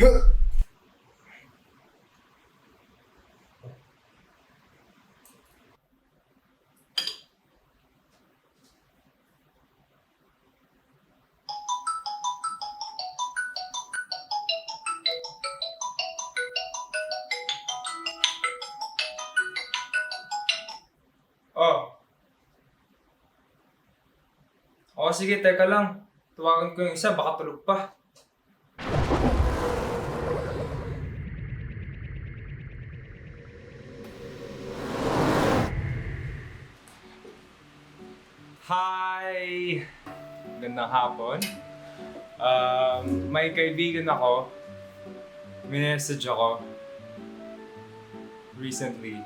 Oh, sige, teka lang. Tuwagan ko yung isa, baka tulog pa. Hi! Gandang hapon. May kaibigan ako. Minessage ako recently.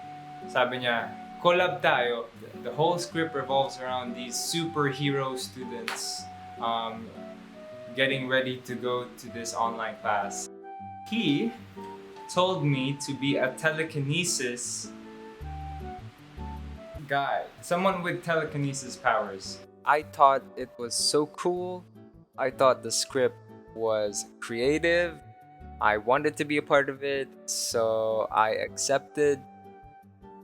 Sabi niya, collab tayo. The whole script revolves around these superhero students getting ready to go to this online class. He told me to be a telekinesis guy, someone with telekinesis powers. I thought it was so cool. I thought the script was creative. I wanted to be a part of it, so I accepted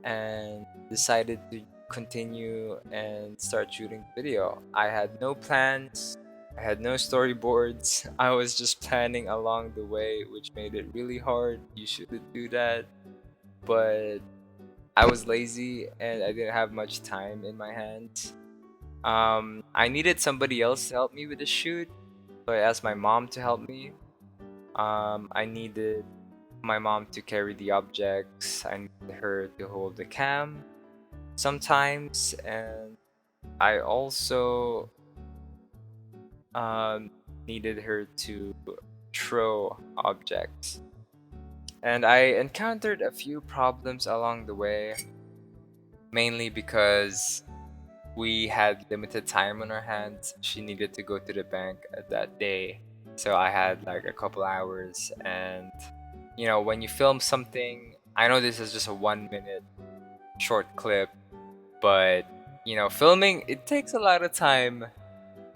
and decided to continue and start shooting video. I had no plans, I had no storyboards. I was just planning along the way, which made it really hard. You shouldn't do that. But I was lazy and I didn't have much time in my hands. I needed somebody else to help me with the shoot, so I asked my mom to help me. I needed my mom to carry the objects, I needed her to hold the cam sometimes, and I also needed her to throw objects. And I encountered a few problems along the way, mainly because we had limited time on our hands. She needed to go to the bank that day, so I had like a couple hours. And you know, when you film something, I know this is just a 1-minute short clip, but you know, filming, it takes a lot of time,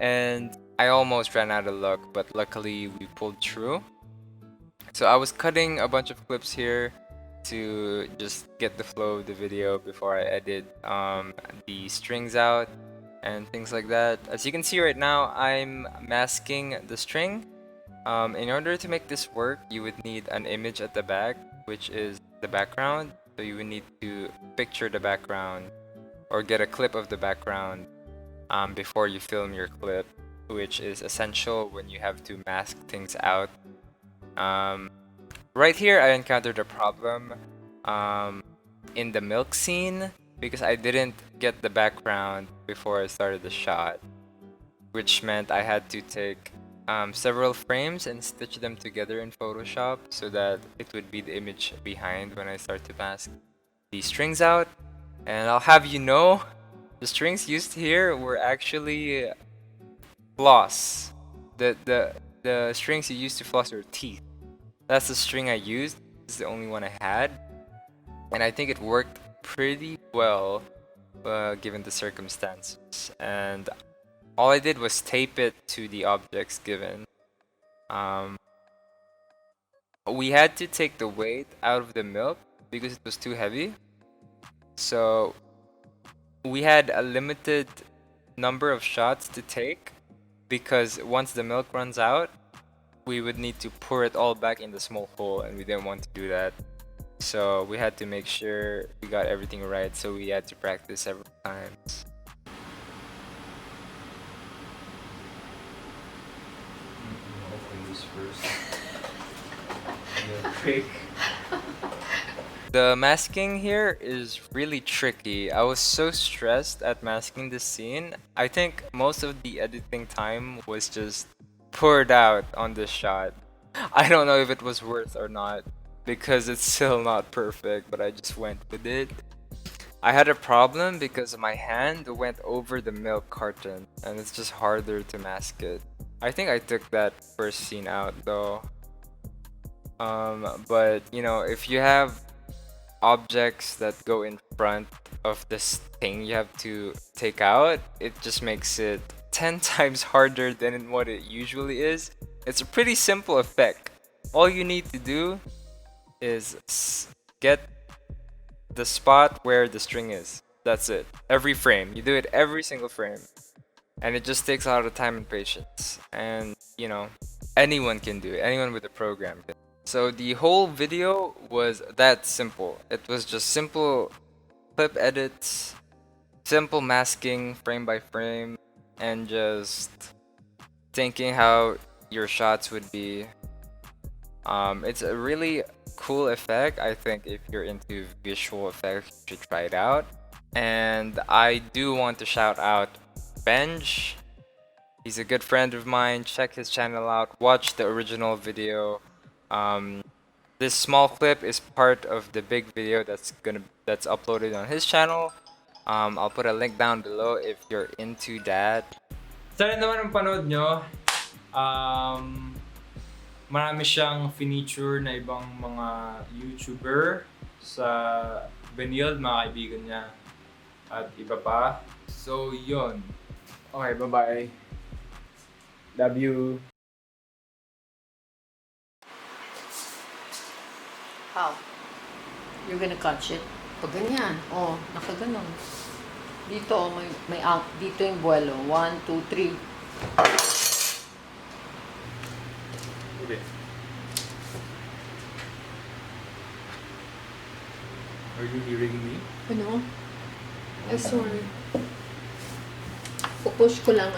and I almost ran out of luck, but luckily we pulled through. So I was cutting a bunch of clips here to just get the flow of the video before I edit the strings out and things like that. As you can see right now, I'm masking the string. In order to make this work, you would need an image at the back, which is the background. So you would need to picture the background or get a clip of the background before you film your clip, which is essential when you have to mask things out. Right here, I encountered a problem in the milk scene because I didn't get the background before I started the shot, which meant I had to take several frames and stitch them together in Photoshop so that it would be the image behind when I start to mask the strings out. And I'll have you know, the strings used here were actually floss. The strings you use to floss your teeth. That's the string I used. It's the only one I had, and I think it worked pretty well given the circumstances. And all I did was tape it to the objects given. We had to take the weight out of the milk because it was too heavy. So we had a limited number of shots to take because once the milk runs out, we would need to pour it all back in the small hole, and we didn't want to do that. So we had to make sure we got everything right, so we had to practice several times. Open this first. Quick. The masking here is really tricky. I was so stressed at masking this scene. I think most of the editing time was just poured out on this shot. I don't know if it was worth or not because it's still not perfect, but I just went with it. I had a problem because my hand went over the milk carton and it's just harder to mask it. I think I took that first scene out though. But you know, if you have objects that go in front of this thing you have to take out, it just makes it 10 times harder than what it usually is. It's a pretty simple effect. all you need to do is get the spot where the string is. That's it. Every frame. You do it every single frame. And it just takes a lot of time and patience. And, you know, anyone can do it. Anyone with a program can. So the whole video was that simple. It was just simple clip edits, simple masking frame by frame, and just thinking how your shots would be. It's a really cool effect. I think if you're into visual effects, you should try it out. And I do want to shout out Benj. He's a good friend of mine. Check his channel out. Watch the original video. This small clip is part of the big video that's uploaded on his channel. I'll put a link down below if you're into that. Sana naman ang panood nyo. Marami siyang feature na ibang mga YouTuber sa Benil, mga kaibigan niya. At iba pa. So, yun. Okay, bye-bye. Love you. How? You're gonna catch it? Pag ganyan. Oh, nakaganon. Dito, oh, may dito yung buwelo. 1, 2, 3. Okay. Are you hearing me? Ano? I sorry. Pupush ko lang.